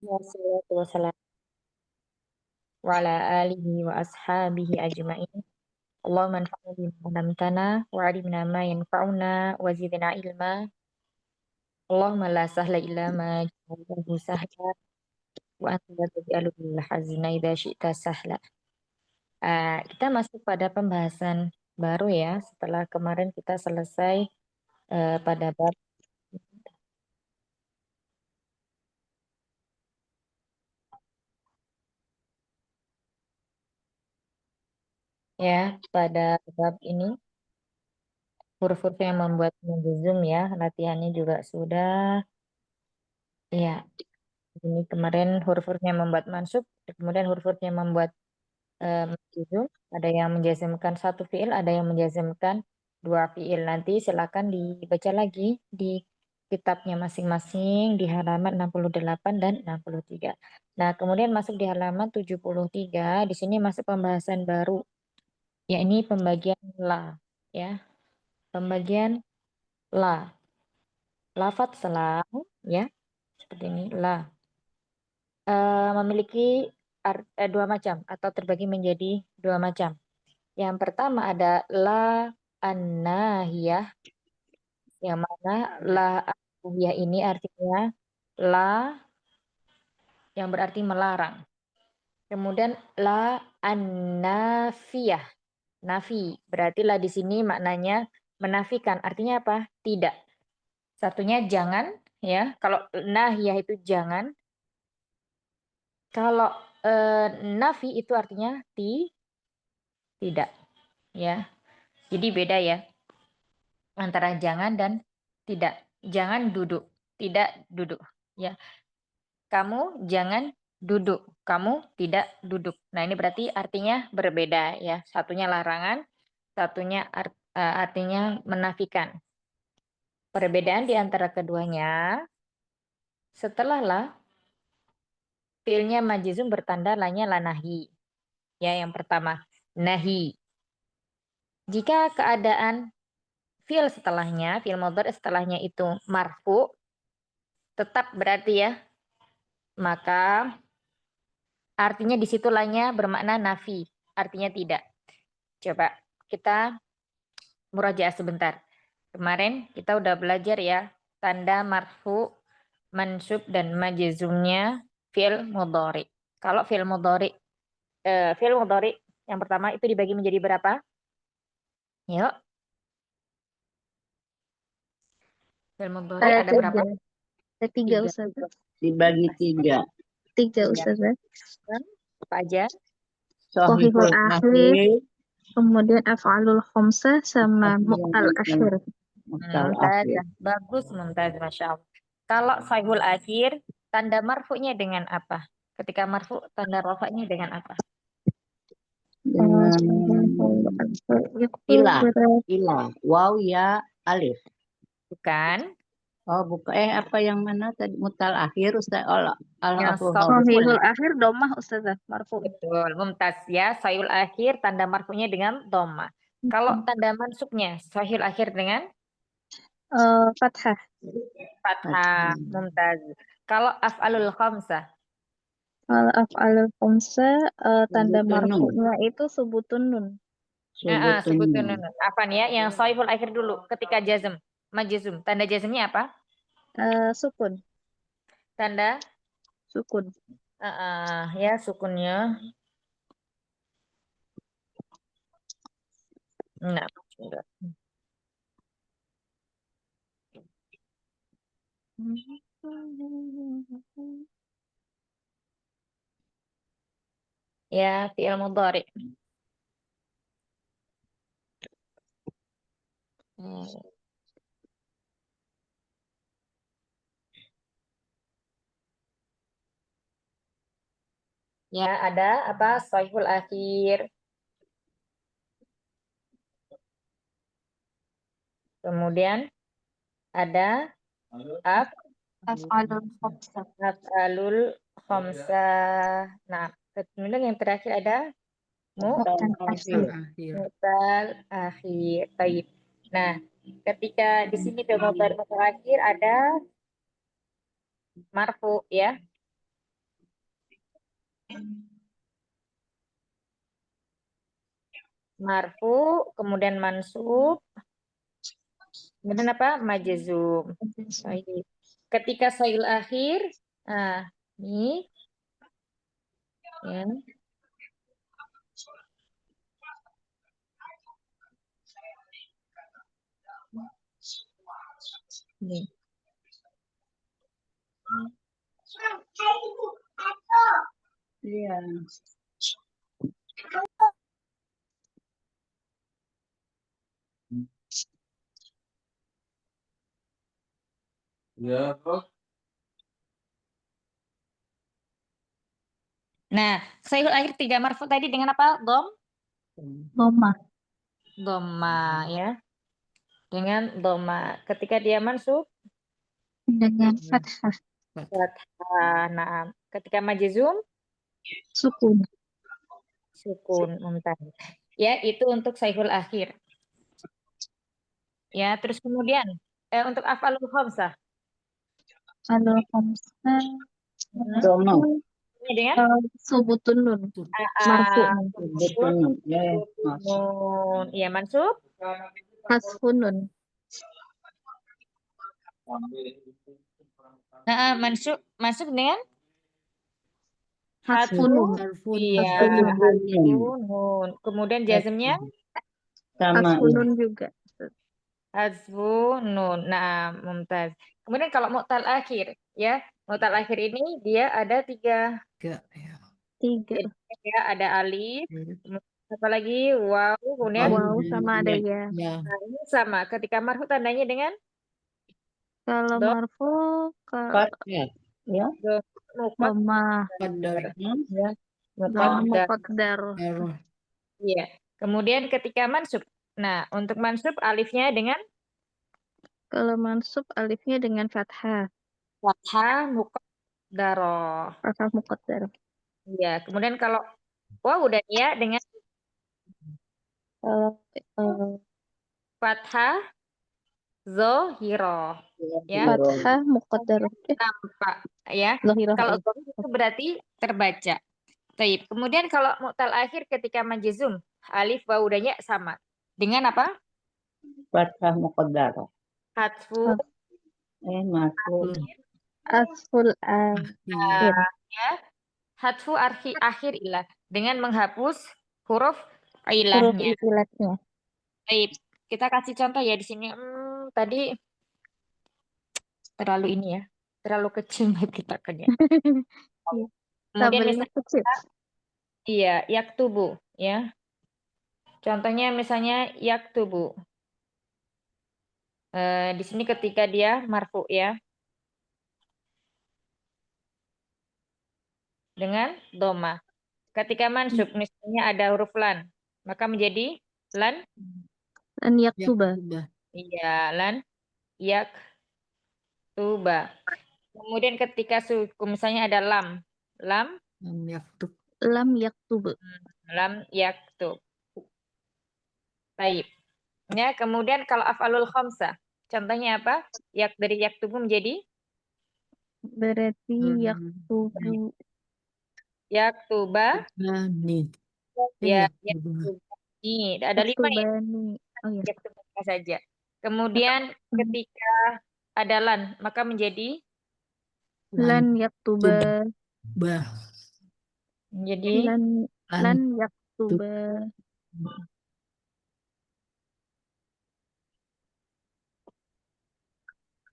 Wassalatu wassalamu ala alihi wa ashabihi ajma'in. Allahumma anfa'na bima 'allamtana wa 'allimna ma yanfa'una wa zidna ilma. Allahumma la sahla illa ma ja'altahu sahla wa anta taj'alul hazna idza syi'ta sahla. Kita masuk pada pembahasan baru ya setelah kemarin kita selesai pada bab ya pada bab ini huruf-huruf yang membuat menjuzum ya, latihannya juga sudah. Ya, ini kemarin huruf-huruf yang membuat mansub, kemudian huruf-huruf yang membuat menjuzum. Ada yang menjazmkan satu fiil, ada yang menjazmkan dua fiil. Nanti silakan dibaca lagi di kitabnya masing-masing di halaman 68 dan 63. Nah, kemudian masuk di halaman 73, di sini masuk pembahasan baru, yakni pembagian la, ya. Pembagian la. Lafadz selang, ya, seperti ini, la. Memiliki dua macam atau terbagi menjadi dua macam. Yang pertama ada la an-nahiyah, yang mana la an-nahiyah ini artinya la yang berarti melarang. Kemudian la an-nafiyah, nafi, berarti la di sini maknanya menafikan. Artinya apa? Tidak. Satunya jangan, ya. Kalau nahiyah itu jangan. Kalau nafi itu artinya tidak, ya. Jadi beda ya antara jangan dan tidak. Jangan duduk, tidak duduk, ya. Kamu jangan duduk, kamu tidak duduk. Nah, ini berarti artinya berbeda ya. Satunya larangan, satunya artinya menafikan. Perbedaan di antara keduanya, setelah la, fiilnya majzum bertanda lanya la nahi. Ya, yang pertama, nahi. Jika keadaan fiil setelahnya, fiil mudhari setelahnya itu marfu, tetap berarti ya, maka artinya di situ lanya bermakna nafi, artinya tidak. Coba kita murajaah sebentar. Kemarin kita udah belajar ya, tanda marfu, mansub, dan majzumnya fiil mudhari. Kalau fiil mudhari yang pertama itu dibagi menjadi berapa? Yuk. Fiil mudhari ada berapa? Ada tiga, Tiga. Ustazah. Dibagi tiga. Tiga, Tiga. Ustazah. Apa aja? Shahihul akhir, akhir, kemudian af'alul khamsah, sama mu'tal akhir. Mumtazah. Bagus, mumtaz, Masya Allah. Kalau sahihul akhir, tanda marfu'nya dengan apa? Ketika marfu, tanda rafa'nya dengan apa? dengan ila, Berat. ila, waw ya alif. Bukan. Oh, bukan. Apa yang mana tadi? Mutal akhir, Ustaz. Yang Shahihul akhir domah, Ustazah, marfu. Betul, mumtaz ya. Sahihul akhir, tanda marfu'nya dengan dhamma. Kalau tanda mansubnya, sahihul akhir dengan Fathah. fathah, mumtaz. Kalau af'alul khamsah, Kalau af'alul khamsah, tanda Subutun nun. marfu'nya itu subutun nun. sebutun nun. Apa nih ya? Yang sahihul akhir dulu ketika jazm, majzum. Tanda jazmnya apa? Sukun. Tanda Sukun. ya sukunnya. Nah, sudah. Ya, fi'il mudhari. Ya, ada apa? Sahihul akhir. Kemudian ada Af'alul khamsah. af'alul khamsah. Nah, kemudian yang terakhir ada Mu'tal akhir. mu'tal akhir. Baik. Nah, ketika di sini fi'il mudhari mu'tal akhir ada marfu ya. Marfu, kemudian mansub, kemudian apa? Majzum. Baik. Ketika sail akhir, nah ini ya. Ini. Iya. Ya, toh. Nah, sail akhir 3 marfu tadi dengan apa? Doma. Doma ya. Dengan doma. Ketika dia mansub, Dengan fathah. fathah. Nah, ketika majzum, Sukun. sukun mumtaz. Ya, itu untuk saihul akhir. Ya, terus kemudian untuk af'alul khamsah. Kalau khamsah Dono. Ini dengan subutun nun. ah, Marfu'un. Betul. Ya, masuk. nun. Iya, mansub. Hasfun nun. Mansub mansub dengan Hasfun nun. iya, Hasfun. nun. Kemudian jazmnya Sama. Hasfun Ya. nun juga. hazfu nun. Nah, mumtaz. Kemudian kalau mu'tal akhir, ya, mu'tal akhir ini dia ada 3. Tiga. Jadi ya ada alif, kemudian apa lagi waw, kemudian Wow, sama ada ya. nah, ini sama. Ketika marfu tandanya dengan Kalau dom, marfu ke Fathah. Ya. muqaddar, doma. ya, Doma muqaddar. muqaddar. Iya. Kemudian ketika mansub, nah untuk mansub alifnya dengan Kalau mansub alifnya dengan fathah. fathah muqaddarah. Fathah muqaddar. Iya. Kemudian kalau waw udah ya dengan Kalau eh, fathah zohiroh, ya. fathah muqaddar. Nampak, ya. Zahirah. Kalau dhamir itu berarti terbaca. Taib. Kemudian kalau mu'tal akhir ketika majzum, alif waw dan ya sama. Dengan apa? Fathah muqaddar. Hatfu Masuk. Asful akhir. ya. Hatfu akhir ilah dengan menghapus huruf Huruf ilahnya. ilatnya. Taib. Kita kasih contoh ya di sini. Tadi terlalu ini ya. Terlalu kecil buat kita kerja. Iya. Kemudian Tabelnya misalnya kecil. iya, yaktubu ya. Contohnya misalnya yaktubu. Di sini ketika dia marfu ya. Dengan doma. Ketika mansub misalnya ada huruf lan, maka menjadi lan. Dan yaktuba. Iya, lan yaktuba. Kemudian ketika suku misalnya ada lam, lam Lam yaktuba. lam yaktub. Baik. Ya, kemudian kalau af'alul khamsah, contohnya apa? Yak dari yaktubu menjadi Berarti yaktubu. yaktuba. Ya, yaktuba. Ini ada 5 ya. Yaktubani. Oh ya. Yaktuba saja. Kemudian ketika ada lan, maka menjadi Lan yaktuba. menjadi Lan yaktuba.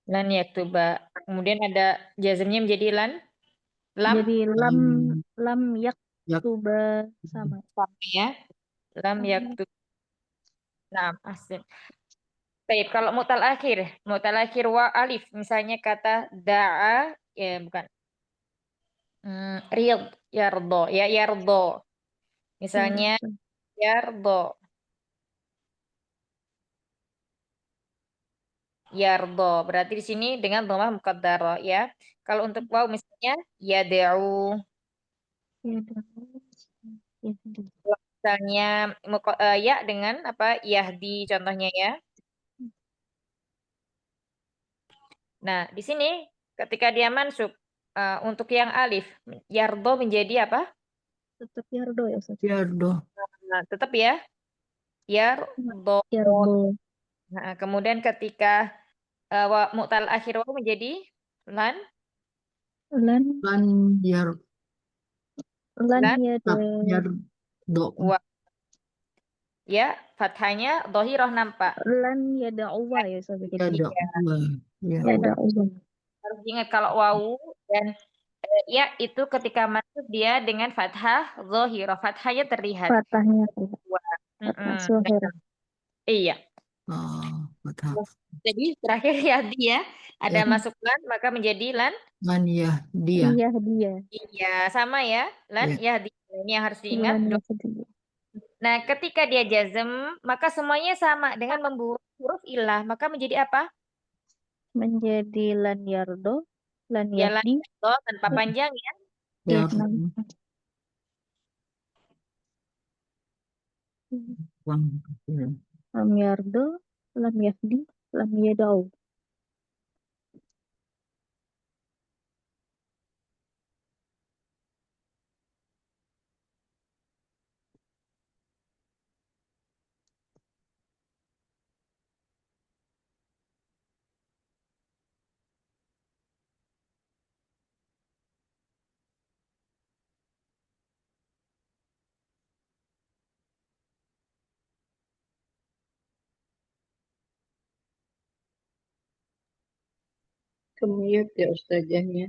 lan yaktuba. Kemudian ada jazmnya menjadi lan, lam Jadi lam yaktuba sama. sama ya. Lam yaktub. Nah, asik. Baik, kalau mutal akhir wa alif, misalnya kata da'a, ya bukan. Riyad, yardo, ya yardo. Misalnya yardo, yardo. Berarti di sini dengan dhamma muqaddara ya. Kalau untuk waw misalnya yad'u. Misalnya ya dengan apa? Yahdi contohnya ya. Nah, di sini ketika dia mansub untuk yang alif, yardo menjadi apa? Tetap yardo ya Ustaz. Yardo. Nah, tetap ya. Yardo. Yardo. Nah, kemudian ketika mu'tal akhir waw menjadi lan Lan Lan yar lan lan yada yardo. wa. Ya, fathahnya dhahiroh nampak. lan yada uwa ya Ustaz. Jadi Yada. Ya. yada uwa. Harus ingat kalau wawu dan ya itu ketika masuk dia dengan fathah dhahiroh. Fathahnya terlihat. Fathahnya Mm-mm. suhir. Iya. Fathah. Jadi terakhir ya dia ada Ya. masuk lan maka menjadi lan. Lan ya dia. Iya dia. Iya, sama ya. Lan Ya. ya ini yang harus diingat. Lan yahdi. Nah, ketika dia jazm, maka semuanya sama dengan membuat huruf ilah, maka menjadi apa? Menjadi lan yardo. Lan Ya lan yahdi. do tanpa panjang ya. Iya, Yardo. lam yardo. Lam yahdi. Lam yadau. Kemute ya ustazahnya.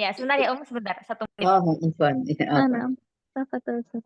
Ya, sebentar ya sebentar, 1 menit. Oh, Infan. Ya, apa? Naam. Apa tuh Ustaz?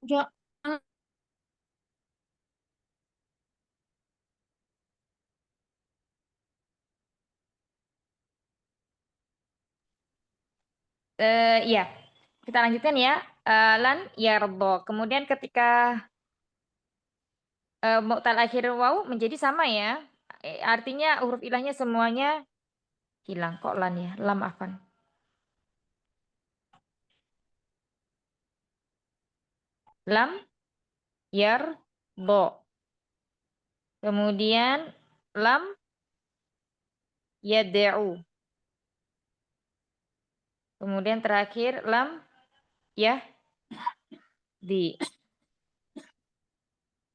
Ya. Ya, kita lanjutkan ya. Lan yardo. Kemudian ketika mu'tal akhir waw menjadi sama ya. Artinya huruf ilahnya semuanya hilang. Kok lan ya? Lam afan. Lam yardo. Kemudian lam yad'u. Kemudian terakhir lam ya di.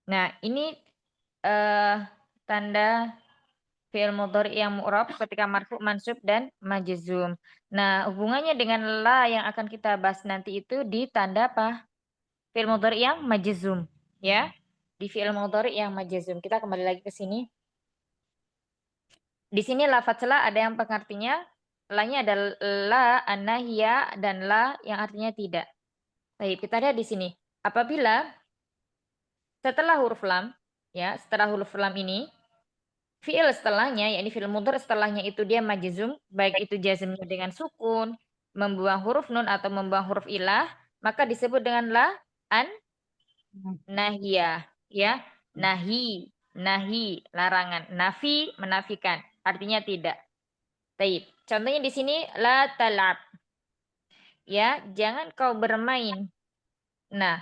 Nah, ini tanda fi'il mudhari yang mu'rab ketika marfu, mansub dan majzum. Nah, hubungannya dengan la yang akan kita bahas nanti itu di tanda apa? Fi'il mudhari yang majzum, ya. Di fi'il mudhari yang majzum. Kita kembali lagi ke sini. Di sini lafadz la ada yang pengertinya la-nya ada la an-nahiyah dan la yang artinya tidak. Baik, kita lihat di sini. Apabila setelah huruf lam, ya, setelah huruf lam ini, fi'il setelahnya, yakni fi'il mudhari setelahnya itu dia majzum, baik itu jazmnya dengan sukun, membuang huruf nun atau membuang huruf ilah, maka disebut dengan la an nahiyah, ya. Nahi, nahi, larangan. Nafi, menafikan. Artinya tidak. Baik. Contohnya di sini la tal'ab. Ya, jangan kau bermain. Nah,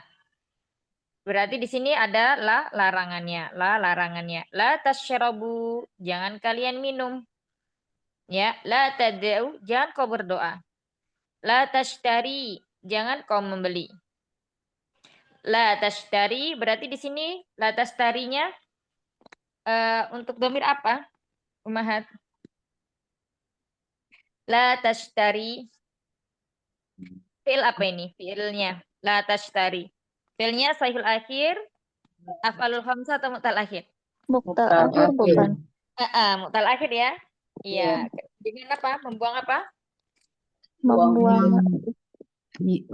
berarti di sini ada la larangannya, la larangannya. La tasyrabu, jangan kalian minum. Ya, la tad'u, jangan kau berdoa. La tashtari, jangan kau membeli. La tashtari berarti di sini la tashtarinya untuk domir apa? Umahat. La tashtari. Fi'il apa ini? Fi'ilnya. La tashtari. Fi'ilnya sahihul akhir, af'alul khamsah atau mu'tal akhir? Muqtal Muqtal akhir akhir. bukan? Mu'tal akhir ya. Iya. Iya. Dengan apa? Membuang apa? Membuang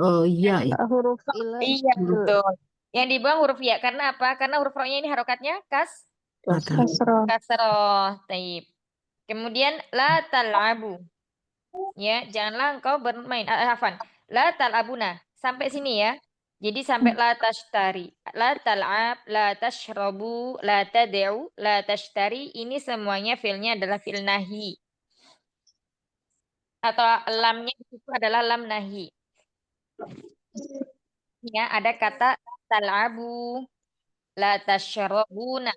Oh iya ya. Huruf ila Iya, Huruf betul. Yang dibuang huruf ya. Karena apa? Karena huruf ro-nya ini harokatnya kata. kasroh. kasroh. Taib. Kemudian la tal'abu. Ya, janganlah engkau bermain. Hafan. La tal'abuna. Sampai sini ya. Jadi sampai la tashtari. La tal'ab, la tashrabu, la tad'u, la tashtari. Ini semuanya fiilnya adalah fiil nahi. Atau lamnya itu adalah lam nahi. Ya, ada kata tal'abu, la tashrabuna,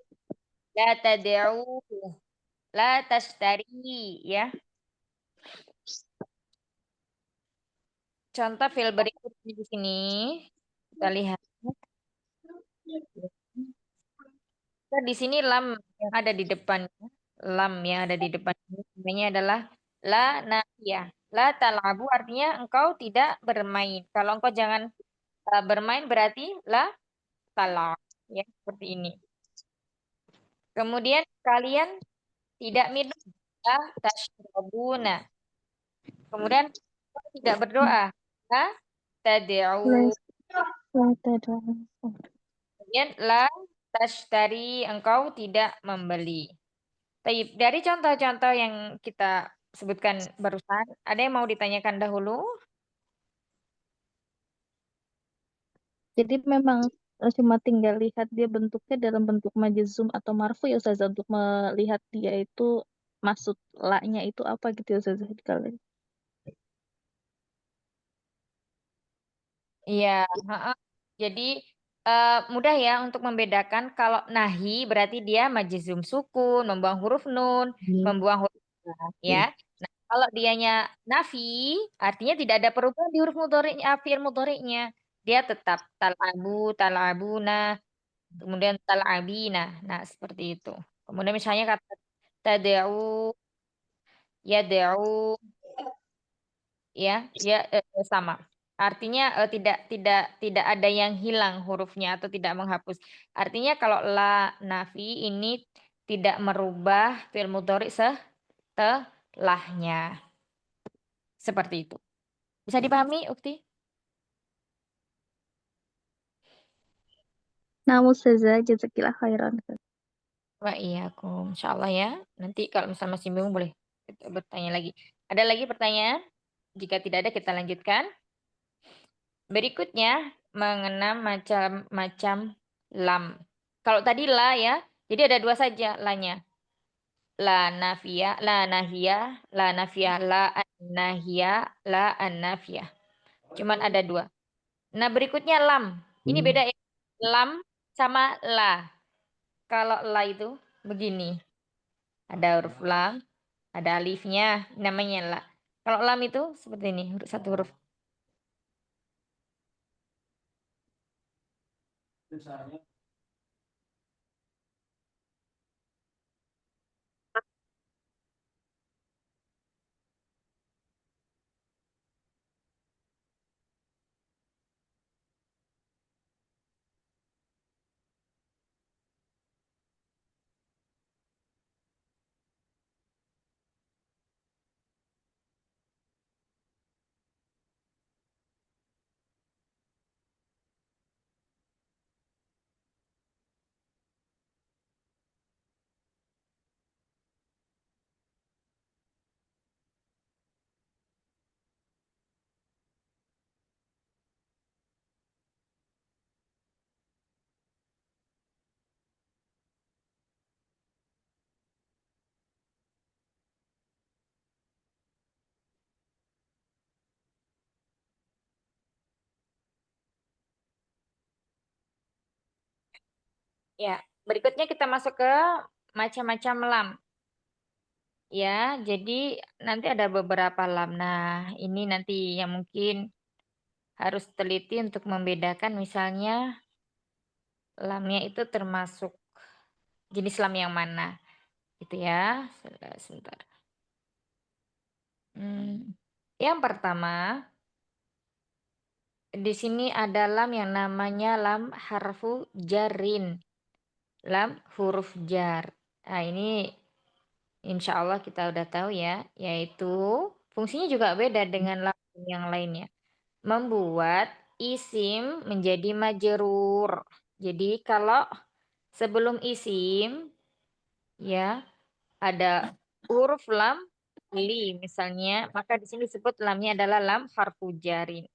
la tad'u, la tashtari. Ya, contoh fiil berikutnya di sini. Kita lihat. Nah, di sini lam yang ada di depannya, lam yang ada di depan ini namanya adalah la nafiyah. La talabu artinya engkau tidak bermain. Kalau engkau jangan bermain berarti la talab. Ya, seperti ini. Kemudian kalian tidak minum. La tashrabuna. Kemudian engkau tidak berdoa. La tad'u. La tad'u. Kemudian la tashtari engkau tidak membeli. Taib. Dari contoh-contoh yang kita sebutkan barusan, ada yang mau ditanyakan dahulu? Jadi memang cuma tinggal lihat dia bentuknya dalam bentuk majzum atau marfu ya Ustazah, untuk melihat dia itu maksud la-nya itu apa gitu ya Ustazah kalian. Iya, heeh. Jadi mudah ya untuk membedakan kalau nahi berarti dia majzum sukun, membuang huruf nun, Hmm. membuang huruf lam, ya. Nah, kalau dianya nafi, artinya tidak ada perubahan di huruf mudhari'nya, fi'il mudhari'nya. Dia tetap talabu, talabuna, kemudian talabina. Nah, seperti itu. Kemudian misalnya kata tad'u, yad'u, ya, dia sama. Artinya tidak ada yang hilang hurufnya atau tidak menghapus. Artinya kalau la nafi ini tidak merubah fi'il mudhari setelahnya. Seperti itu. Bisa dipahami, Ukti? Nah, Ustazah, jazakillah khairan. Wah, iya, aku insya Allah ya. Nanti kalau misalnya masih bingung boleh kita bertanya lagi. Ada lagi pertanyaan? Jika tidak ada, kita lanjutkan. Berikutnya mengenai macam-macam lam. Kalau tadi la ya, jadi ada dua saja lanya. La nafia, la nahia, la nafia, la nahia, la nafia. Cuman ada dua. Nah berikutnya lam. Ini beda ya. Lam sama la. Kalau la itu begini. Ada huruf lam, ada alifnya, namanya la. Kalau lam itu seperti ini, satu huruf. Ya, berikutnya kita masuk ke macam-macam lam. Ya, jadi nanti ada beberapa lam. Nah, ini nanti yang mungkin harus teliti untuk membedakan misalnya lamnya itu termasuk jenis lam yang mana. Gitu ya. Sebentar. Yang pertama, di sini ada lam yang namanya lam harfu jarin. Lam huruf jar. Nah, ini insya Allah kita udah tahu ya, yaitu fungsinya juga beda dengan lam yang lainnya. membuat isim menjadi majrur. Jadi kalau sebelum isim ya ada huruf lam li misalnya, maka di sini disebut lamnya adalah lam harfu jarin.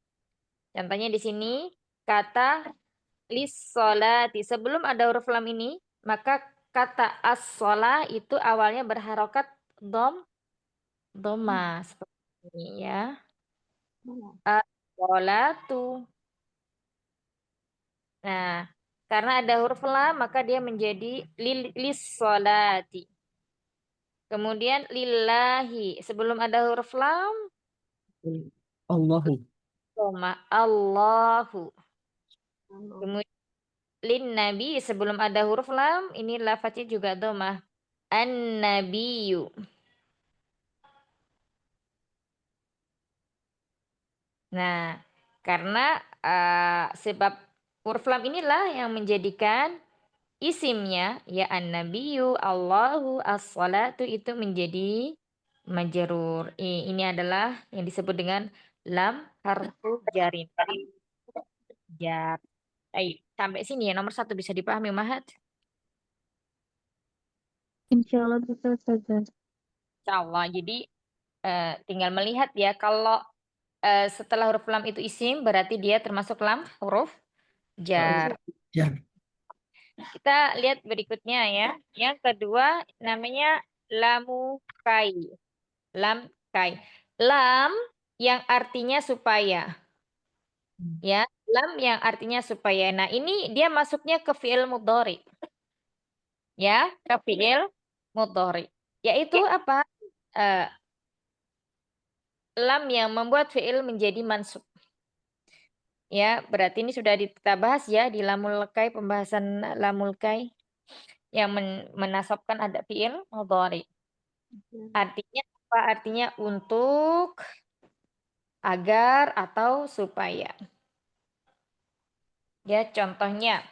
Contohnya di sini kata lis-sholati. Sebelum ada huruf lam ini, maka kata as-sholah itu awalnya berharokat doma seperti ini ya. As-sholatu. Nah, karena ada huruf lam maka dia menjadi lis-sholati. Kemudian lillahi. Sebelum ada huruf lam, Allahu. doma Allahu. Kemudian lin nabi sebelum ada huruf lam, ini lafaznya juga doma. An-nabiyyu. Nah, karena sebab huruf lam inilah yang menjadikan isimnya ya an-nabiyyu, Allahu, as-salatu itu menjadi majrur. Ini adalah yang disebut dengan lam harfu jarin. Jar. Ayo, sampai sini ya nomor 1 bisa dipahami Mahat. Insya Allah bisa Ustazah. Insyaallah. Jadi tinggal melihat ya kalau setelah huruf lam itu isim berarti dia termasuk lam huruf jar. Ya. Kita lihat berikutnya ya. Yang kedua namanya lamu kai. Lam kai. Lam yang artinya supaya. Ya, lam yang artinya supaya. Nah, ini dia masuknya ke fi'il mudhari. Ya, ke fi'il mudhari. Yaitu apa? Eh, lam yang membuat fi'il menjadi mansub. Ya, berarti ini sudah kita bahas ya di lamul kai, pembahasan lamul kai yang menasabkan ada fi'il mudhari. Artinya apa? Artinya untuk, agar, atau supaya. Ya, contohnya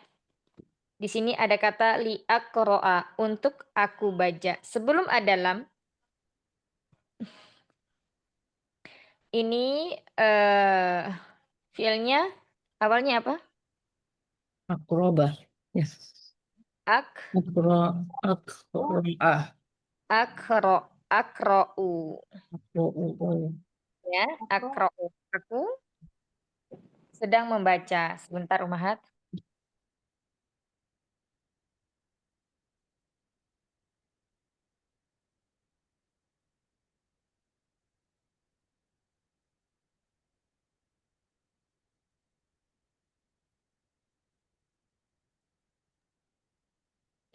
di sini ada kata li'aqro'a, untuk aku baca. Sebelum ada lam, ini fiilnya awalnya apa? Akrobah. Ya. Ak, Akro'ah. akro'u. Akro'u. Ya, akro'u. Aku sedang membaca. Sebentar, Umahat.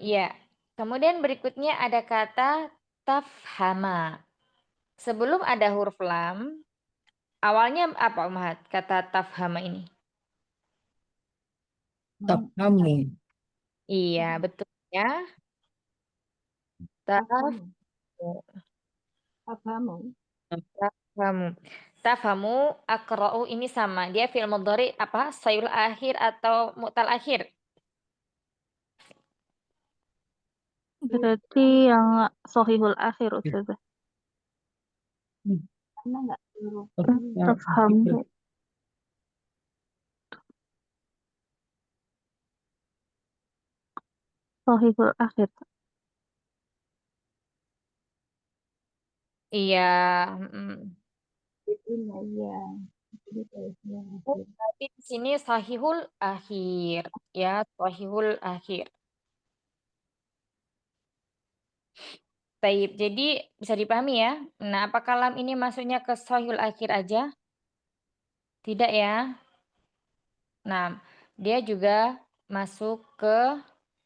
Ya, kemudian berikutnya ada kata tafhama. Sebelum ada huruf lam, awalnya apa, Umahat? Kata tafhama ini. Tafhamu. Iya, betul ya. Tafhamu. Tafhamu. Tafhamu, akra'u ini sama. Dia fi'il mudhari apa? Sayul akhir atau mu'tal akhir. Berarti yang sohihul akhir Ustazah. Tafhamu. Sohihul akhir. Iya. Tapi di sini sahihul akhir. Ya, sahihul akhir. Taib. Jadi bisa dipahami ya. Nah, apakah lam ini masuknya ke sahihul akhir aja? Tidak ya. Nah, dia juga masuk ke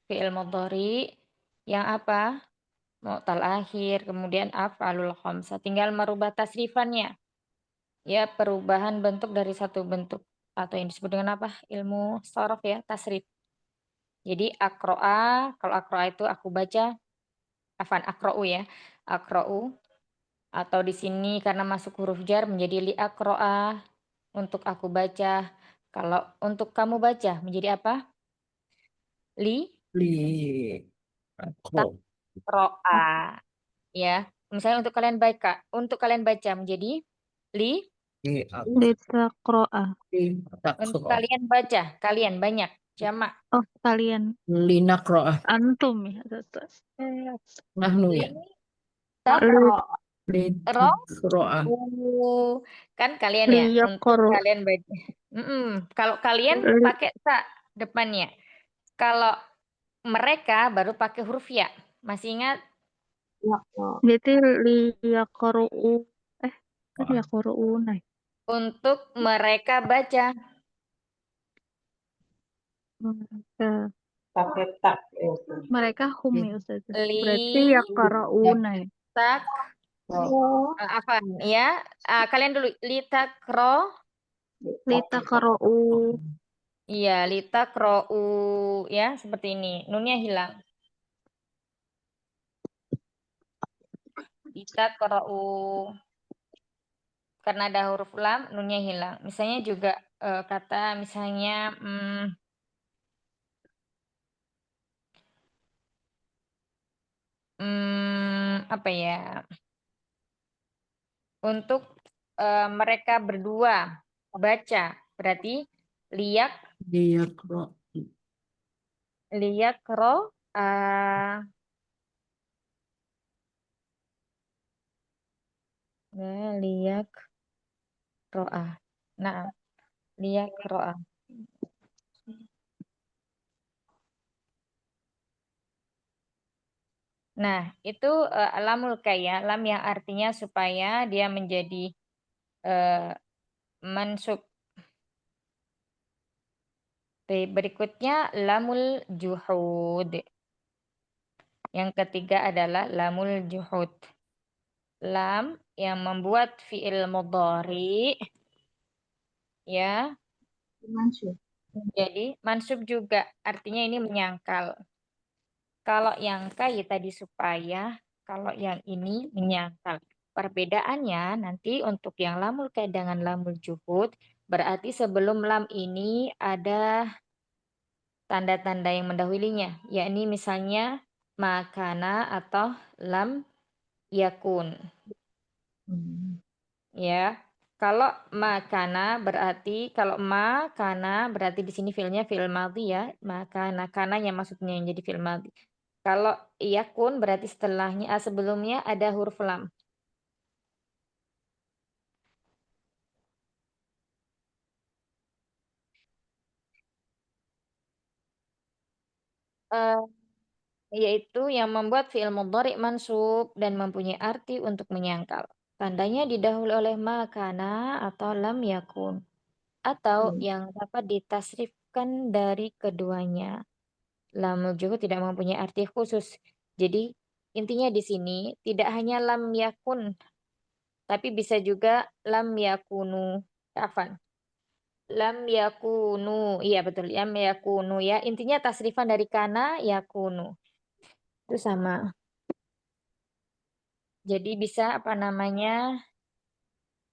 fi'il mudhari yang apa? Mu'tal akhir, kemudian af'alul khamsah. Tinggal merubah tasrifannya. Ya, perubahan bentuk dari satu bentuk atau yang disebut dengan apa? Ilmu sorof ya, tasrif. Jadi akro'a, kalau akro'a itu aku baca, afan akro'u ya, akro'u. Atau di sini karena masuk huruf jar menjadi li akro'a, untuk aku baca. Kalau untuk kamu baca menjadi apa? Li Li. Akro. takro'a. Ya, misalnya untuk kalian baca menjadi li Litaqro'a. Untuk Takro. kalian baca, kalian banyak, jamak. Oh, kalian. Linakroa. Antum ya. Ustaz. Nahnu ya. Takro. Litakroa. Kan kalian ya, untuk Liyaqro. kalian baca. Kalau kalian pakai ta depannya. Kalau mereka baru pakai huruf ya. Masih ingat? Berarti liyaqro'u. Kan yaqro'una. Untuk mereka baca. Pakai tak. Mereka hum ya Ustaz. Berarti Li yaqra'una ya. tak apa ya? Kalian dulu litakro. Litaqro'u. Iya, litakro ya, seperti ini. Nunnya hilang. Litakro karena ada huruf lam, nunnya hilang. Misalnya juga kata misalnya apa ya? Untuk mereka berdua baca, berarti liyak Liyakro. liyakro liyak roa. Nah, liyak roa. Nah, itu lamul kaya, lam yang artinya supaya dia menjadi mansub. Berikutnya lamul juhud. Yang ketiga adalah lamul juhud. Lam yang membuat fi'il mudhari ya jadi mansub juga, artinya ini menyangkal. Kalau yang kaya tadi supaya, kalau yang ini menyangkal. Perbedaannya nanti untuk yang lamul kaya dengan lamul juhud, berarti sebelum lam ini ada tanda-tanda yang mendahulunya, yakni misalnya makana atau lam yakun. Ya. Kalau makana berarti kalau makana berarti di sini fiilnya fiil madhi ya. Makana kana yang maksudnya yang jadi fiil madhi. Kalau yakun berarti setelahnya sebelumnya ada huruf lam. Eh, yaitu yang membuat fiil mudhari mansub dan mempunyai arti untuk menyangkal. Tandanya didahului oleh makana atau lam yakun atau yang dapat ditasrifkan dari keduanya. Lam juga tidak mempunyai arti khusus. Jadi intinya di sini tidak hanya lam yakun, tapi bisa juga lam yakunu. Afan. Lam yakunu. Iya betul, lam yakunu ya. Intinya tasrifan dari kana yakunu. Itu sama. Jadi bisa apa namanya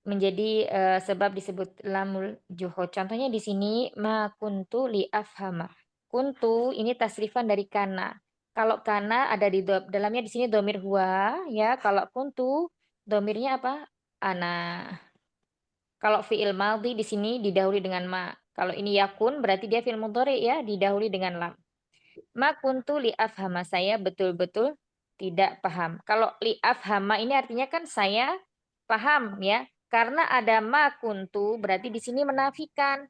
menjadi sebab disebut lamul juhud. Contohnya di sini ma kuntu li afhama. Kuntu ini tasrifan dari kana. Kalau kana ada di dalamnya di sini domir huwa ya. Kalau kuntu domirnya apa? Ana. Kalau fiil madhi di sini didahului dengan ma. Kalau ini yakun berarti dia fiil mudhari ya, didahului dengan lam. Ma kuntu li afhama, saya betul-betul tidak paham. Kalau li afhama ini artinya kan saya paham ya. Karena ada ma kuntu berarti di sini menafikan,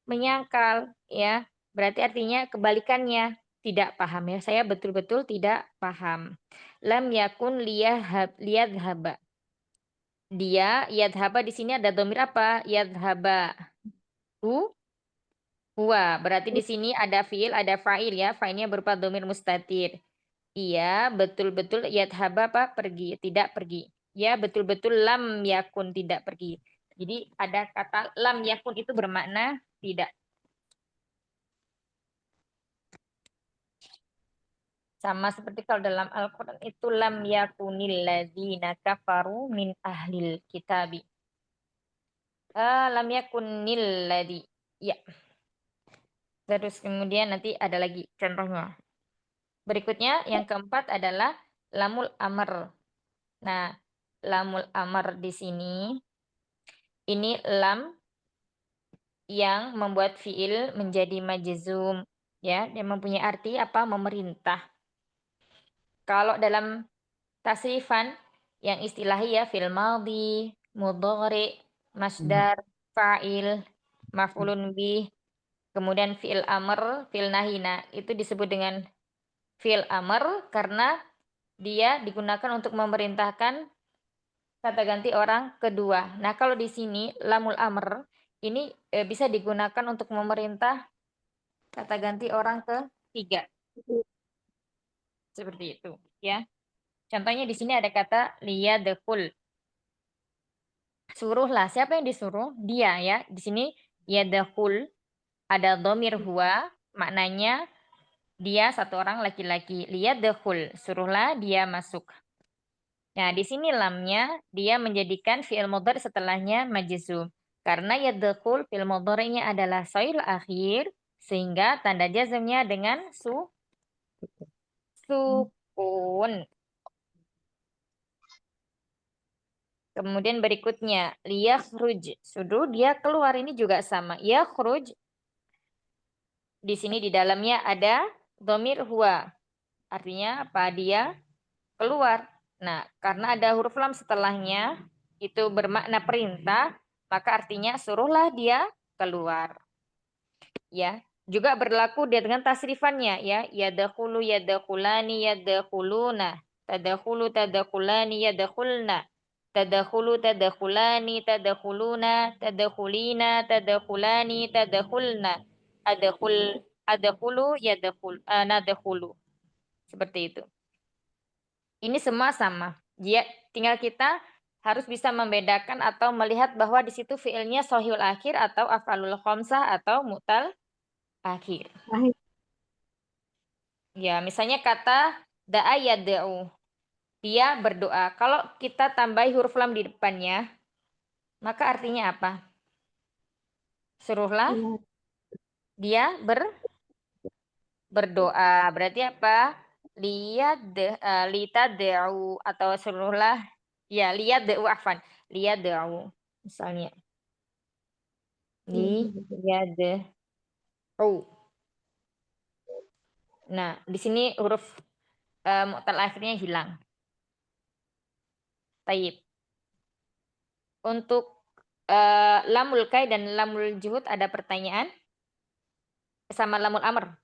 menyangkal ya. Berarti artinya kebalikannya, tidak paham ya. Saya betul-betul tidak paham. Lam yakun liyadhaba. Dia yadhaba di sini ada domir apa? Yadhaba. Huwa. Berarti di sini ada fiil, ada fa'il ya. Fa'ilnya berupa domir mustatir. Iya, betul-betul yadhaba apa? Pergi, tidak pergi. Ya, betul-betul lam yakun tidak pergi. Jadi ada kata lam yakun itu bermakna tidak. Sama seperti kalau dalam Al-Quran itu lam yakunil ladzina kafaru min ahlil kitabi. Lam yakunil ladzi. Ya. Terus kemudian nanti ada lagi contohnya. Berikutnya yang keempat adalah lamul amr. Nah, lamul amr di sini ini lam yang membuat fiil menjadi majzum, ya. Dia mempunyai arti apa? Memerintah. Kalau dalam tasrifan yang istilahi ya, fi'il madhi, mudhari, masdar, fa'il, maf'ulun bih, kemudian fi'il amr, fi'il nahina, itu disebut dengan fi'il amr karena dia digunakan untuk memerintahkan kata ganti orang kedua. Nah, kalau di sini lamul amr ini bisa digunakan untuk memerintah kata ganti orang ketiga. Seperti itu, ya. Contohnya di sini ada kata liyadkhul. Suruhlah. Siapa yang disuruh? Dia, ya. Di sini yadkhul ada dhamir huwa, maknanya dia satu orang laki-laki. Liyadkhul, suruhlah dia masuk. Nah, di sini lamnya dia menjadikan fi'il mudhari setelahnya majzum. Karena yadkhul fi'il mudhari'nya adalah shail akhir sehingga tanda jazmnya dengan sukun. Kemudian berikutnya liyakhruj. Suruh dia keluar, ini juga sama. Yakhruj di sini di dalamnya ada dhamir huwa. Artinya apa? Dia keluar. Nah, karena ada huruf lam setelahnya, itu bermakna perintah, maka artinya suruhlah dia keluar. Ya, juga berlaku dia dengan tasrifannya ya. Yadkhulu, yadkhulani, yadkhuluna. Tadkhulu, tadkhulani, yadkhulna. Tadkhulu, tadkhulani, tadkhuluna, tadkhulina, tadkhulani, tadkhulna. Adkhulu, nadkhulu. Seperti itu. Ini semua sama. Dia tinggal kita harus bisa membedakan atau melihat bahwa di situ fiilnya shahihul akhir atau af'alul khamsah atau mu'tal akhir. Ya, misalnya kata da'a yad'u. Dia berdoa. Kalau kita tambahi huruf lam di depannya, maka artinya apa? Suruhlah dia berdoa. Berarti apa? Litad'u atau suruhlah ya liyad'u afan. Liyad'u misalnya. Liyad'u. Nah, di sini huruf mu'tal akhirnya hilang. Taib. Untuk lamul kai dan lamul juhud ada pertanyaan? Sama lamul amr.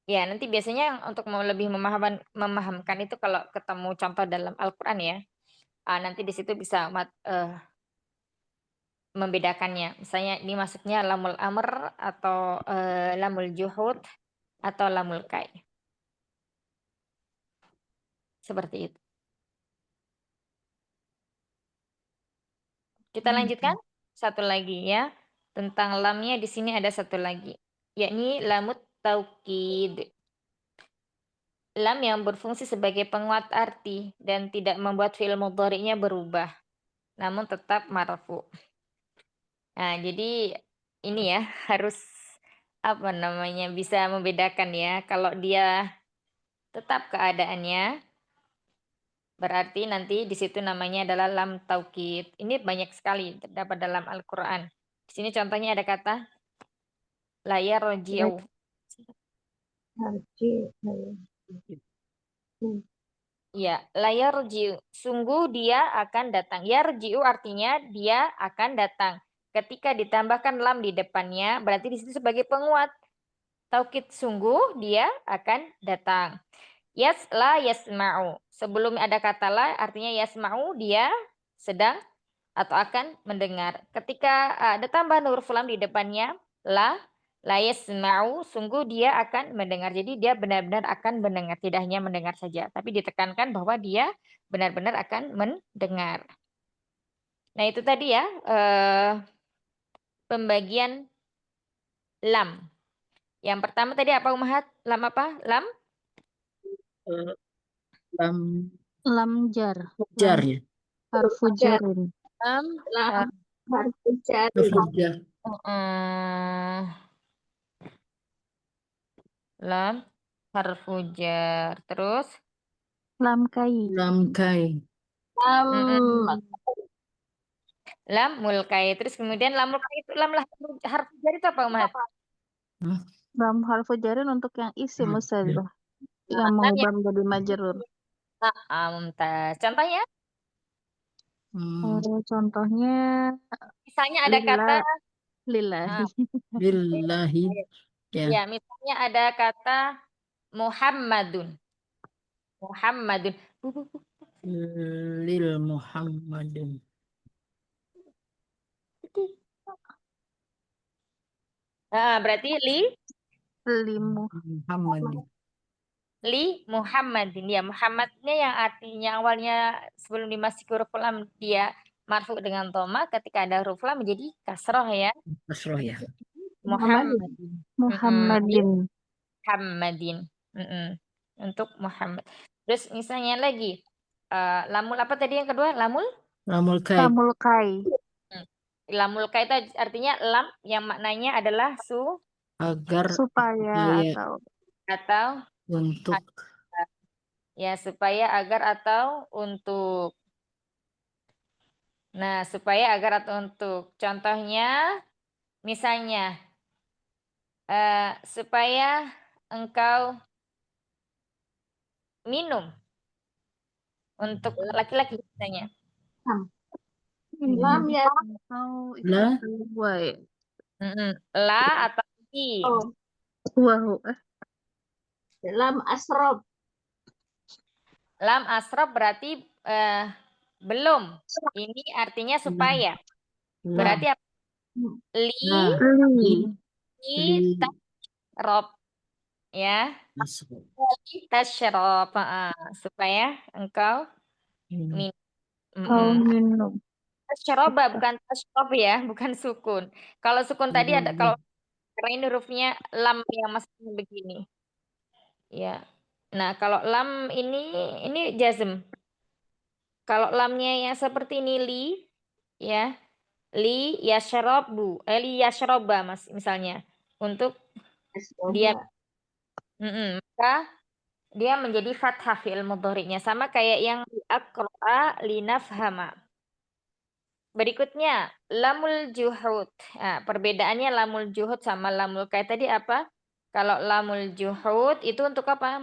Ya, nanti biasanya untuk mau lebih memahamkan itu kalau ketemu contoh dalam Al-Qur'an ya. Nanti di situ bisa membedakannya. Misalnya ini masuknya lamul amr atau lamul juhud atau lamul kai. Seperti itu. Kita lanjutkan satu lagi ya. Tentang lamnya di sini ada satu lagi, yakni lamut taukid. Lam yang berfungsi sebagai penguat arti dan tidak membuat fi'il mudhari'nya berubah, namun tetap marfu. Nah, jadi ini ya harus apa namanya bisa membedakan ya. Kalau dia tetap keadaannya, berarti nanti di situ namanya adalah lam taukid. Ini banyak sekali terdapat dalam Al-Qur'an. Di sini contohnya ada kata la yarji'u. Ya, la yarji'u. Sungguh dia akan datang. Yarji'u artinya dia akan datang. Ketika ditambahkan lam di depannya, berarti di situ sebagai penguat. Taukid sungguh dia akan datang. La yasma'u. Sebelum ada kata la, artinya yasma'u dia sedang atau akan mendengar. Ketika ada tambahan huruf lam di depannya, la yasma'u, sungguh dia akan mendengar. Jadi dia benar-benar akan mendengar, tidak hanya mendengar saja, tapi ditekankan bahwa dia benar-benar akan mendengar. Nah, itu tadi ya pembagian lam. Yang pertama tadi apa Umahat? Lam apa? Lam jar. jar ya. Harfu jarin. lam Harfu jar. lam harfu jar. Terus Lam kai. Lam kai. Mm-mm. Lam mulkai. Terus kemudian lam mulkai itu lam lah harf jar itu apa, Umat? Hah? Lam harfu jarin untuk yang isim Ya. Ustazah. Yang Lam mengubah menjadi majrur. mumtaz. Contohnya, Hmm. Contohnya misalnya ada kata lillahi. Lillahi. Ya. ya, misalnya ada kata Muhammadun. Muhammadun. Lil Muhammadin. Berarti Limu. Muhammadin. Muhammadin. Ya, Muhammadnya yang artinya awalnya sebelum dimasuki huruf lam dia marfu dengan dhamma, ketika ada huruf lam menjadi kasroh ya. Kasroh ya. Muhammadin. Muhammadin. Muhammadin. Untuk Muhammad. Terus misalnya lagi lamul apa tadi yang kedua? Lamul? Lamul kai. Lamul kai. Lamul kai itu artinya lam yang maknanya adalah Agar Supaya atau untuk ya supaya agar atau untuk. Nah, supaya agar atau untuk. Contohnya misalnya supaya engkau minum untuk laki-laki misalnya. Lam ya. la La atau i. Wow. Lam asrob. Lam asrob berarti belum. Ini artinya supaya. Berarti apa? Li li tasrob. Ya. asroh. Tasrob. Supaya engkau minum. Kau minum. Tasroba bukan tasrob ya, bukan sukun. Kalau sukun tadi ada, kalau karena ini hurufnya lam yang masih begini. Ya. Nah, kalau lam ini jazm. Kalau lamnya yang seperti ini ya, li yashroba mas misalnya untuk dia, maka dia menjadi fathah fi'il mudhari'nya sama kayak yang aqra'a linafhama. Berikutnya lamul juhud. Nah, perbedaannya lamul juhud sama lamul kayak tadi apa? Kalau lamul juhud itu untuk apa?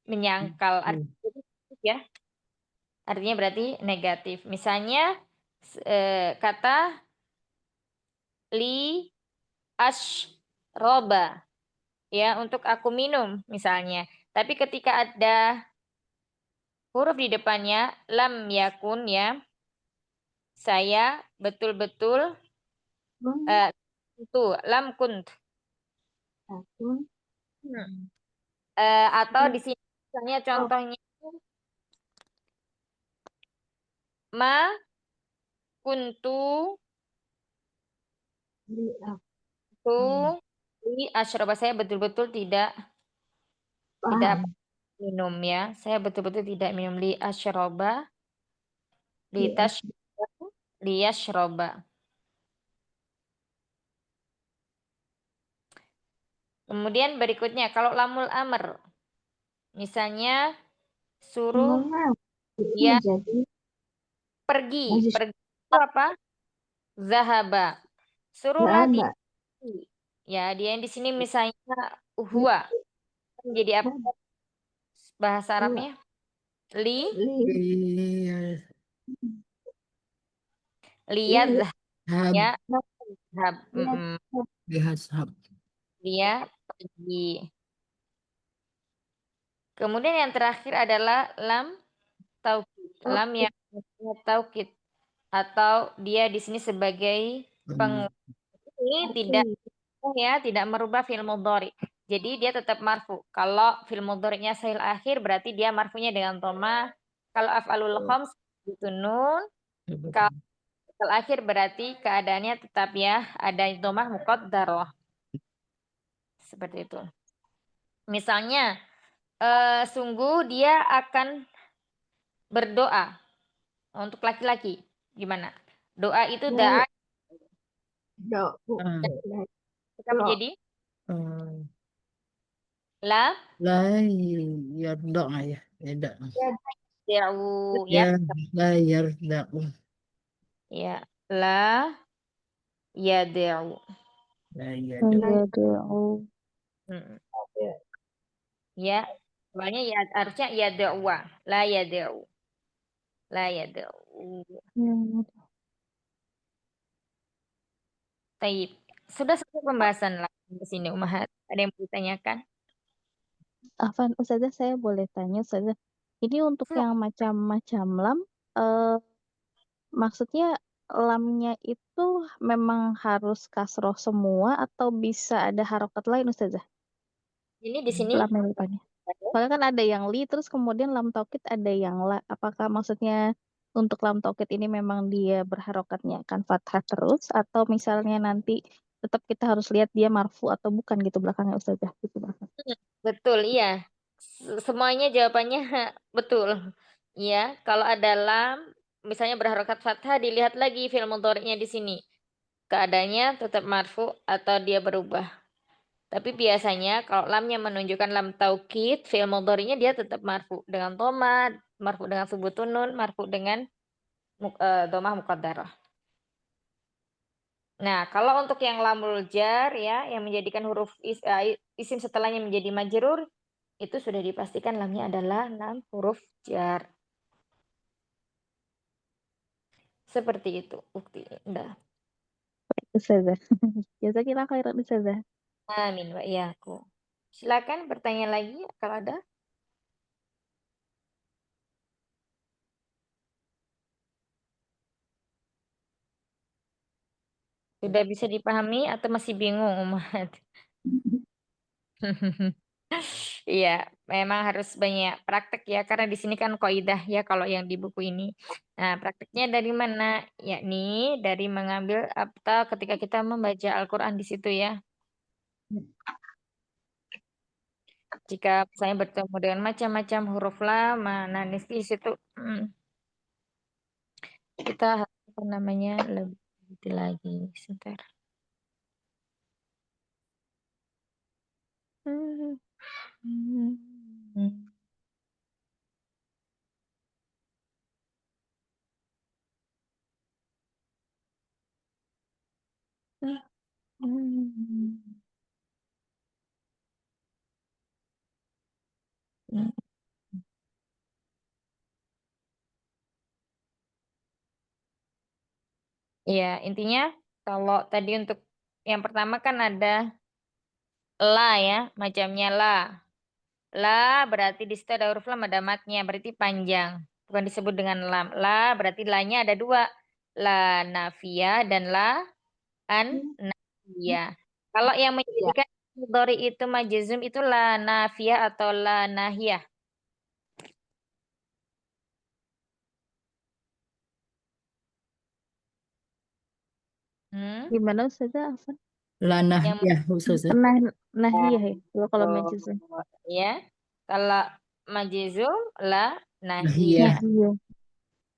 Menyangkal. Ya. Artinya berarti negatif. Misalnya kata li ashroba ya untuk aku minum misalnya. Tapi ketika ada huruf di depannya lam yakun ya, saya betul-betul itu lam kunt. Atau di sini misalnya contohnya ma kuntu li ashroba, saya betul-betul tidak minum ya. Saya betul-betul tidak minum li ashroba li yashroba. Kemudian berikutnya kalau lamul amr misalnya suruh dia pergi itu apa? Zahaba. Suruhlah dia. Ya, dia yang di sini misalnya huwa. Jadi apa bahasa Arabnya? Liyazhab ya. Dia pergi. Kemudian yang terakhir adalah lam taukid. Lam yang taukid atau dia di sini sebagai ini tidak merubah fi'il mudhari. Jadi dia tetap marfu. Kalau fi'il mudhari'nya sahih akhir berarti dia marfunya dengan dhamma. Kalau af'alul khams itu nun. Kalau sahih akhir berarti keadaannya tetap ya ada dhammah muqaddarah. Seperti itu. Misalnya sungguh dia akan berdoa untuk laki-laki. Gimana? Doa itu da'a menjadi La La yarda ya. Yarda. yad'u ya. Ya, la yarda. Ya. La yad'u. La yarda. Yad'u. Mm. Ya. Soalnya ya harusnya yad'u. La yad'u. La yad'u. Ya. Taib. Sudah selesai pembahasan lah di sini Umahat. Ada yang mau ditanyakan? Afan, Ustazah saya boleh tanya Ustazah. Ini untuk yang macam-macam lam, eh, maksudnya lamnya itu memang harus kasroh semua atau bisa ada harokat lain Ustazah? Ini di sini Lam yang depannya. Soalnya kan ada yang li, terus kemudian lam taukid ada yang la. Apakah maksudnya untuk lam taukid ini memang dia berharokatnya akan fathah terus, atau misalnya nanti tetap kita harus lihat dia marfu atau bukan gitu belakangnya Ustazah gitu bahkan. betul, iya. Semuanya jawabannya betul. Iya, kalau ada lam, misalnya berharokat fathah, dilihat lagi fi'il mudhari'nya di sini. Keadaannya tetap marfu atau dia berubah. Tapi biasanya kalau lamnya menunjukkan lam taukid, fi'il mudhari'nya dia tetap marfu dengan dhamma, marfu dengan subutun nun, marfu dengan dhammah muqaddarah. Nah, kalau untuk yang lamul jar ya, yang menjadikan huruf isim setelahnya menjadi majrur, itu sudah dipastikan lamnya adalah lam huruf jar. Seperti itu bukti. Udah. Ustazah. Jazakillah khairan Ustazah. Amin wa iyyaku. Silakan bertanya lagi kalau ada. Sudah bisa dipahami atau masih bingung, Umat? Iya, memang harus banyak praktek ya, karena di sini kan kaidah ya kalau yang di buku ini. Nah, prakteknya dari mana? Yakni dari mengambil atau ketika kita membaca Al-Quran di situ ya. Jika misalnya bertemu dengan macam-macam huruf lam, nah di situ kita harus apa namanya lebih teliti lagi. Sebentar. Ya, intinya kalau tadi untuk yang pertama kan ada la ya, macamnya la. La berarti di situ ada huruf lam, ada matnya, berarti panjang. Bukan disebut dengan lam. La berarti la-nya ada dua. La nafiyah dan la an nafiyah. Kalau yang menjadikan mudhari itu majzum itu la nafiyah atau la nahiyah. Hmm? Gimana Ustazah Afan? Lanah Yang ya, Ustazah. Nah, nah iya ya. Kalau majazum. ya. Kalau majzum la Nah, nahiyah. Nah iya. iya.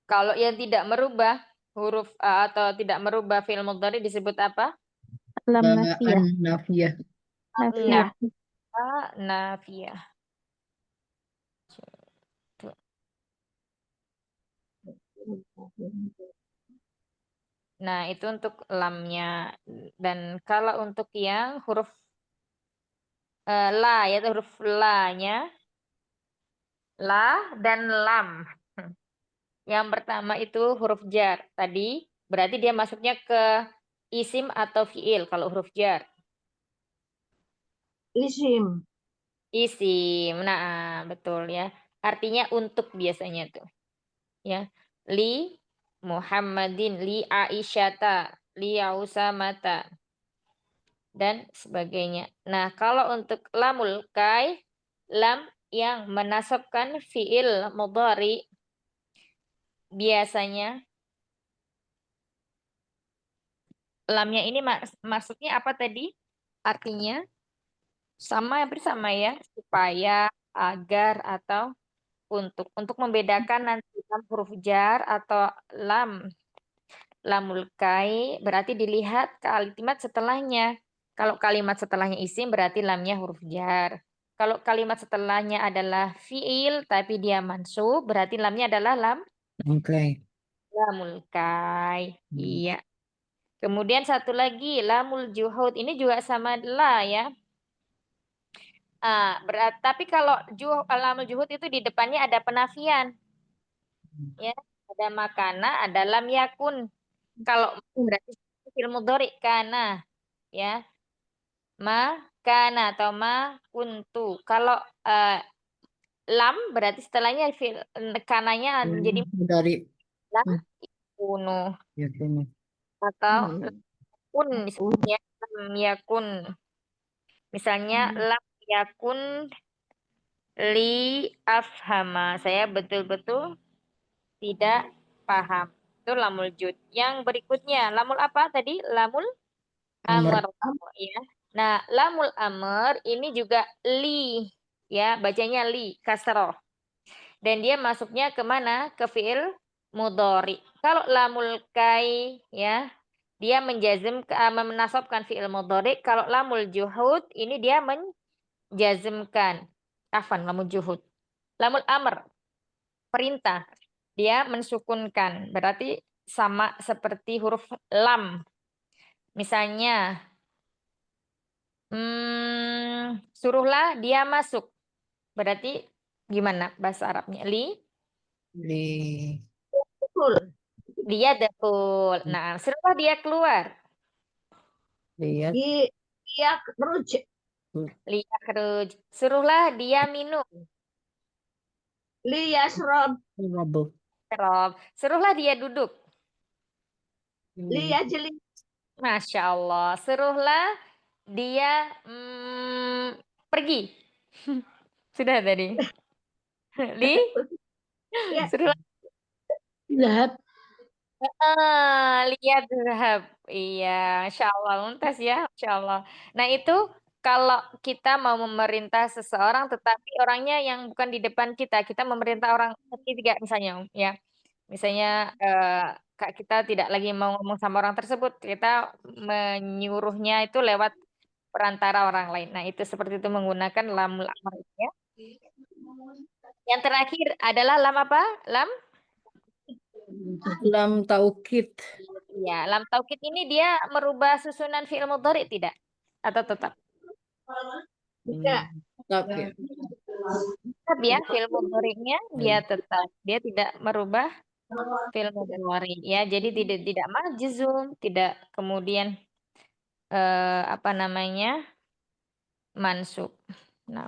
Kalau yang tidak merubah huruf atau tidak merubah fi'il mudhari disebut apa? Lam An nafiyah. nafiyah. Nah, Nafiyah. nafiyah. Nah, itu untuk lamnya. Dan kalau untuk yang huruf la, yaitu huruf la-nya, la dan lam. Yang pertama itu huruf jar. Tadi berarti dia masuknya ke isim atau fiil kalau huruf jar. Isim. Isim. Nah, betul ya. Artinya untuk biasanya tuh. Ya. Li Muhammadin, li Aisyata, li Ausamata dan sebagainya. Nah, kalau untuk lamul kai, lam yang menasabkan fiil mudhari biasanya lamnya ini maksudnya apa tadi? Artinya hampir sama ya, supaya, agar atau untuk. Untuk membedakan nanti lam huruf jar atau lam lamul kai berarti dilihat kalimat setelahnya. Kalau kalimat setelahnya isim berarti lamnya huruf jar. Kalau kalimat setelahnya adalah fiil tapi dia mansub, berarti lamnya adalah Oke. lamul kai. Hmm. Iya. Kemudian satu lagi lamul juhud. Ini juga sama la ya. Tapi kalau lamul juhud itu di depannya ada penafian. Ya, ada makana, ada lam yakun. Kalau berarti fi'il mudhari kana, ya. Kana atau ma kuntu. Kalau lam berarti setelahnya kananya menjadi Dari lam kunu ya ini. atau kun misalnya lam yakun. Misalnya lam yakun li afhama. Saya betul-betul tidak paham. Itu lamul jud. Yang berikutnya, lamul apa tadi? Lamul Amr. amr. Ya. Nah, lamul amr ini juga li. Ya, bacanya li, kasroh. Dan dia masuknya kemana? Ke fiil mudhari. Kalau lamul kai, ya, dia menasabkan fiil mudhari. Kalau lamul juhud, ini dia menjazmkan. Lamul juhud. Lamul amr, perintah. Dia mensukunkan. Berarti sama seperti huruf lam. Misalnya, suruhlah dia masuk. Berarti gimana bahasa Arabnya? Di Betul. Dia dekul. Nah, suruhlah dia keluar. lihat Dia keruj. Lihat keruj. Suruhlah dia minum. Li yasrob. Rabu. Rob. Suruhlah dia duduk. Li Di yajli. Masya Allah. Suruhlah dia pergi. Sudah tadi. Li, Ya. suruhlah. Zahab. Lihat zahab. Iya, Masya Allah. Luntas ya, Masya Allah. Nah itu kalau kita mau memerintah seseorang tetapi orangnya yang bukan di depan kita. Kita memerintah orang ketiga misalnya. Ya, misalnya Kak kita tidak lagi mau ngomong sama orang tersebut. Kita menyuruhnya itu lewat perantara orang lain. Nah itu seperti itu menggunakan lamul amr ya. Yang terakhir adalah lam apa? Lam? lam taukid. Ya, lam taukid ini dia merubah susunan fi'il mudhari tidak? Atau tetap? Tidak. Tapi Tetap ya, fi'il mudhari'nya dia tetap. Dia tidak merubah fi'il mudhari. Ya, jadi tidak majzum, tidak kemudian apa namanya? Mansub. Nah,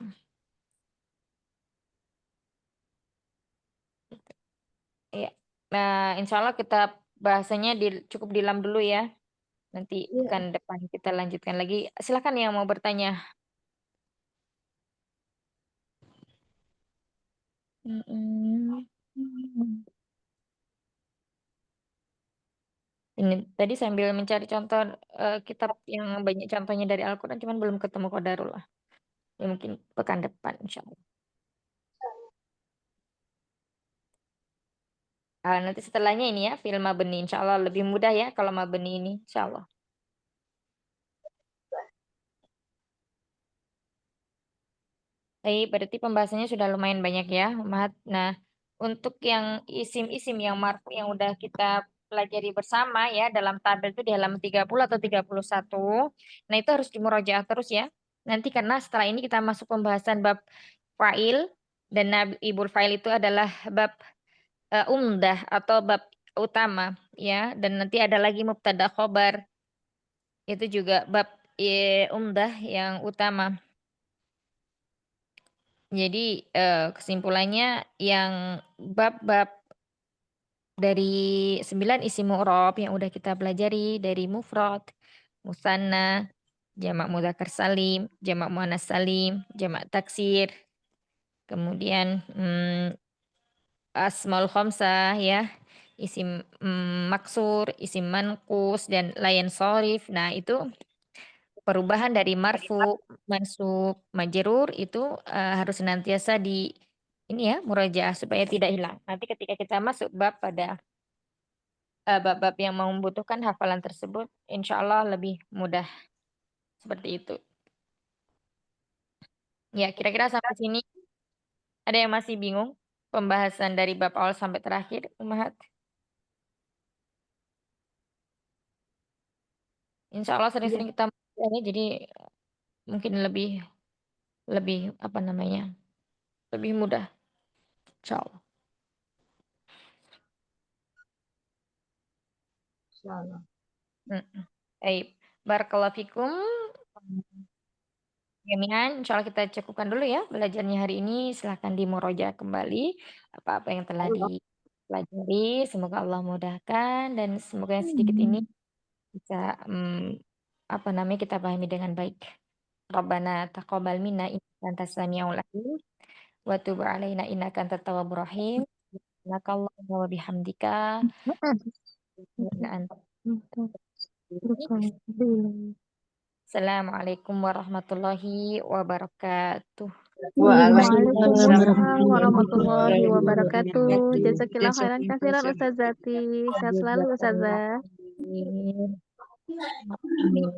ya. Nah, insya Allah kita bahasanya cukup di lam dulu ya. Nanti pekan depan kita lanjutkan lagi. Silakan yang mau bertanya. Mm-mm. Ini tadi sambil mencari contoh kitab yang banyak contohnya dari Al-Quran, cuman belum ketemu Qadarullah. Ya mungkin pekan depan, insya Allah. Nanti setelahnya ini ya, film Mabeni. Insya Allah lebih mudah ya kalau Mabeni ini, insya Allah. Berarti pembahasannya sudah lumayan banyak ya, Umat. Nah, untuk yang isim-isim yang marfu yang udah kita pelajari bersama ya dalam tabel itu di halaman 30 atau 31. Nah, itu harus dimurojaah terus ya. Nanti karena setelah ini kita masuk pembahasan bab fa'il dan ibul fa'il itu adalah bab umdah atau bab utama ya, dan nanti ada lagi mubtada khobar. Itu juga bab umdah yang utama. Jadi kesimpulannya yang bab-bab dari 9 isi mu'rab yang udah kita pelajari dari mufrad, musanna, jamak mudzakkar salim, jamak muannas salim, jamak taksir, kemudian asmaul khamsah ya, isim maksur, isim manqus dan layan sorif. Nah, itu perubahan dari marfu, mansub, majrur itu harus senantiasa di ini ya murojaah supaya tidak hilang. Nanti ketika kita masuk bab pada bab-bab yang membutuhkan hafalan tersebut, insya Allah lebih mudah seperti itu. Ya, kira-kira sampai sini ada yang masih bingung? Pembahasan dari bab awal sampai terakhir, Ummahat. Insya Allah Iya. sering-sering kita ya, jadi mungkin lebih lebih apa namanya? Lebih mudah. Insya Allah. Insyaallah. Baik. Barakallahu fikum. Jami'an, insya Allah kita cukupkan dulu ya belajarnya hari ini. Silahkan dimuroja kembali apa-apa yang telah dipelajari. Semoga Allah mudahkan dan semoga yang sedikit ini bisa apa namanya kita pahami dengan baik. Rabbana taqabbal minna innaka antas samiul alim wa tub alaina innaka antat tawwabur rahim. Subhanakallahumma wa bihamdika. Assalamualaikum warahmatullahi wabarakatuh. Waalaikumsalam warahmatullahi wabarakatuh. Jazakillah khairan kasiran Ustazati. Sehat selalu Ustazah. Amin. Amin.